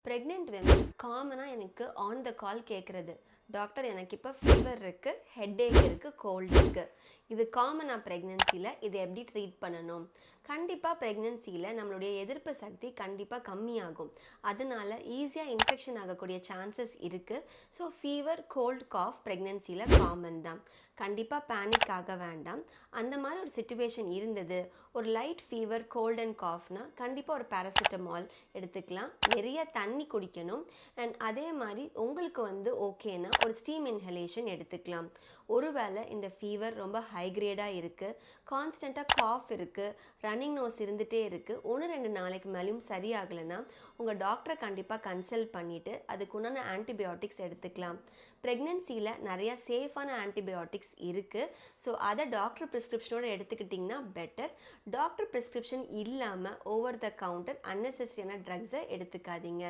Pregnant women காமனாக எனக்கு on the கால் கேட்குறது, டாக்டர் எனக்கு இப்போ ஃபீவர் இருக்குது, ஹெட்டேக் இருக்குது, கோல்டு இருக்குது. இது காமனாக ப்ரெக்னென்சியில் இதை எப்படி ட்ரீட் பண்ணணும்? கண்டிப்பாக ப்ரெக்னென்சியில் நம்மளுடைய எதிர்ப்பு சக்தி கண்டிப்பாக கம்மியாகும். அதனால ஈஸியாக இன்ஃபெக்ஷன் ஆகக்கூடிய சான்சஸ் இருக்குது. ஸோ ஃபீவர், கோல்டு, காஃப் ப்ரெக்னென்சியில் காமன் தான். கண்டிப்பாக பேனிக் ஆக வேண்டாம். அந்த மாதிரி ஒரு சிச்சுவேஷன் இருந்தது, ஒரு லைட் ஃபீவர், கோல்ட் அண்ட் காஃப்னா கண்டிப்பாக ஒரு பேராசிட்டமால் எடுத்துக்கலாம். நிறைய தண்ணி குடிக்கணும். அண்ட் அதே மாதிரி உங்களுக்கு ஓகேனா ஒரு ஸ்டீம் இன்ஹலேஷன் எடுத்துக்கலாம். ஒருவேளை இந்த ஃபீவர் ரொம்ப ஹை கிரேடாக இருக்குது, கான்ஸ்டண்ட்டாக காஃப் இருக்குது, ரன்னிங் நோஸ் இருந்துகிட்டே இருக்குது, 1-2 நாளைக்கு மேலேயும் சரியாகலைன்னா உங்கள் டாக்டரை கண்டிப்பாக கன்சல்ட் பண்ணிவிட்டு அதுக்குண்டான ஆன்டிபயோட்டிக்ஸ் எடுத்துக்கலாம். ப்ரெக்னென்சியில் நிறையா சேஃபான ஆன்டிபயோட்டிக்ஸ் இருக்குது. ஸோ அதை டாக்டர் ப்ரிஸ்கிரிப்ஷனோடு எடுத்துக்கிட்டிங்கன்னா பெட்டர். டாக்டர் ப்ரிஸ்கிரிப்ஷன் இல்லாமல் ஓவர் த கவுண்டர் அன்னெசரியான ட்ரக்ஸை எடுத்துக்காதீங்க.